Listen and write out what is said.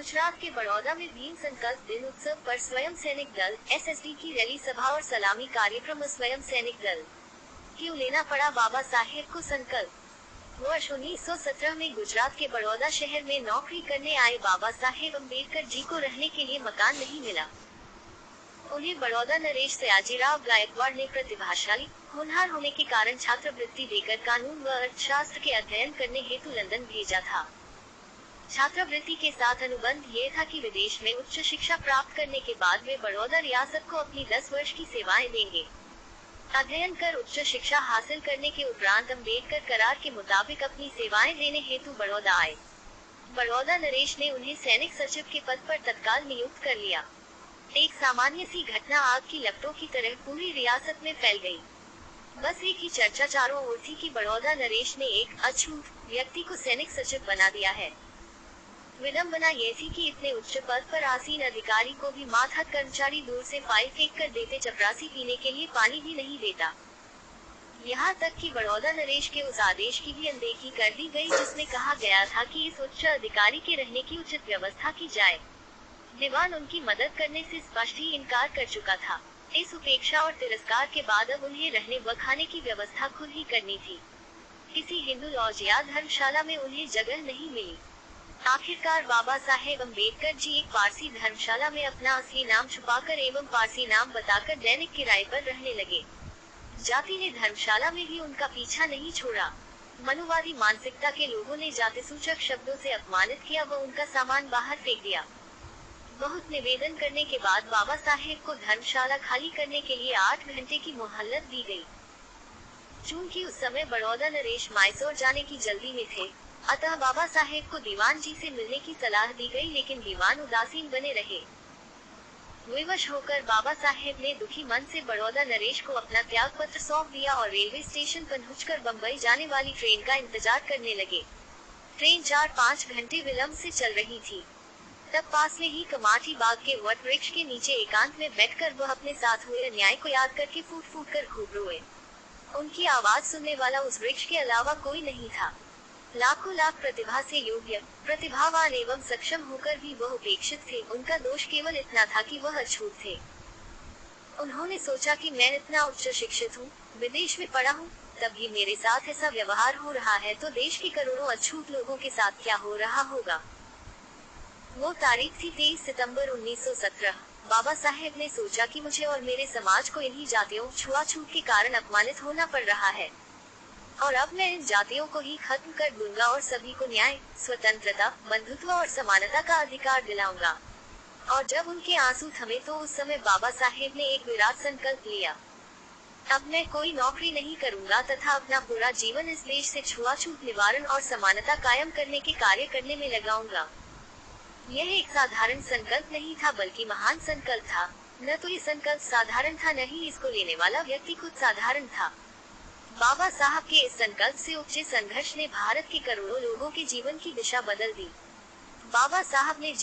गुजरात के बड़ौदा में भीम संकल्प दिन उत्सव पर स्वयं सैनिक दल एसएसडी की रैली सभा और सलामी कार्यक्रम। स्वयं सैनिक दल क्यों लेना पड़ा बाबा साहेब को संकल्प। वर्ष 1917 में गुजरात के बड़ौदा शहर में नौकरी करने आए बाबा साहेब अम्बेडकर जी को रहने के लिए मकान नहीं मिला। उन्हें बड़ौदा नरेश सयाजीराव गायकवाड़ ने प्रतिभाशाली होनहार होने के कारण छात्रवृत्ति देकर कानून व अर्थशास्त्र के अध्ययन करने हेतु लंदन भेजा था। छात्रवृत्ति के साथ अनुबंध ये था कि विदेश में उच्च शिक्षा प्राप्त करने के बाद वे बड़ौदा रियासत को अपनी 10 वर्ष की सेवाएं देंगे। अध्ययन कर उच्च शिक्षा हासिल करने के उपरांत अम्बेडकर करार के मुताबिक अपनी सेवाएं देने हेतु बड़ौदा आए। बड़ौदा नरेश ने उन्हें सैनिक सचिव के पद पर तत्काल नियुक्त कर लिया। एक सामान्य सी घटना आग की लपटों की तरह पूरी रियासत में फैल गई। बस एक ही चर्चा चारों ओर थी कि बड़ौदा नरेश ने एक अछूत व्यक्ति को सैनिक सचिव बना दिया है। विडंबना ये थी कि इतने उच्च पद पर आसीन अधिकारी को भी मातहत कर्मचारी दूर से फाइल फेंक कर देते, चपरासी पीने के लिए पानी भी नहीं देता। यहाँ तक कि बड़ौदा नरेश के उस आदेश की भी अनदेखी कर दी गई जिसमें कहा गया था कि इस उच्च अधिकारी के रहने की उचित व्यवस्था की जाए। दीवान उनकी मदद करने से स्पष्ट ही इनकार कर चुका था। इस उपेक्षा और तिरस्कार के बाद अब उन्हें रहने व खाने की व्यवस्था खुद ही करनी थी। किसी हिंदू लॉज या धर्मशाला में उन्हें जगह नहीं मिली। आखिरकार बाबा साहेब अम्बेडकर जी एक पारसी धर्मशाला में अपना असली नाम छुपाकर एवं पारसी नाम बताकर दैनिक किराए पर रहने लगे। जाति ने धर्मशाला में भी उनका पीछा नहीं छोड़ा। मनुवादी मानसिकता के लोगों ने जाति सूचक शब्दों से अपमानित किया व उनका सामान बाहर फेंक दिया। बहुत निवेदन करने के बाद बाबा साहेब को धर्मशाला खाली करने के लिए 8 घंटे की मोहलत दी गई। चूंकि उस समय बड़ौदा नरेश मैसूर जाने की जल्दी में थे, अतः बाबा साहेब को दीवान जी से मिलने की सलाह दी गई, लेकिन दीवान उदासीन बने रहे। विवश होकर बाबा साहेब ने दुखी मन से बड़ौदा नरेश को अपना त्याग पत्र सौंप दिया और रेलवे स्टेशन पहुंचकर बम्बई जाने वाली ट्रेन का इंतजार करने लगे। ट्रेन 4-5 घंटे विलंब से चल रही थी। तब पास में ही कमाठी बाग के वट वृक्ष के नीचे एकांत में बैठकर वह अपने साथ हुए अन्याय को याद करके फूट फूट कर खूब रोए। उनकी आवाज सुनने वाला उस वृक्ष के अलावा कोई नहीं था। लाखों लाख प्रतिभा से योग्य, प्रतिभावान एवं सक्षम होकर भी वह उपेक्षित थे। उनका दोष केवल इतना था कि वह अछूत थे। उन्होंने सोचा कि मैं इतना उच्च शिक्षित हूँ, विदेश में पढ़ा हूँ, तब भी मेरे साथ ऐसा व्यवहार हो रहा है तो देश के करोड़ों अछूत लोगों के साथ क्या हो रहा होगा। वो तारीख थी 23 सितंबर 1917। बाबा साहेब ने सोचा कि मुझे और मेरे समाज को इन्हीं जातियों छुआछूत के कारण अपमानित होना पड़ रहा है, और अब मैं इन जातियों को ही खत्म कर दूंगा और सभी को न्याय, स्वतंत्रता, बंधुत्व और समानता का अधिकार दिलाऊंगा। और जब उनके आंसू थमे तो उस समय बाबा साहेब ने एक विराट संकल्प लिया। अब मैं कोई नौकरी नहीं करूंगा तथा अपना पूरा जीवन इस देश से छुआछूत निवारण और समानता कायम करने के कार्य करने में लगाऊंगा। यह एक साधारण संकल्प नहीं था बल्कि महान संकल्प था। न तो ये संकल्प साधारण था, न ही इसको लेने वाला व्यक्ति खुद साधारण था। बाबा साहब के इस संकल्प से उपजे संघर्ष ने भारत के करोड़ों लोगों के जीवन की दिशा बदल दी। बाबा साहब ने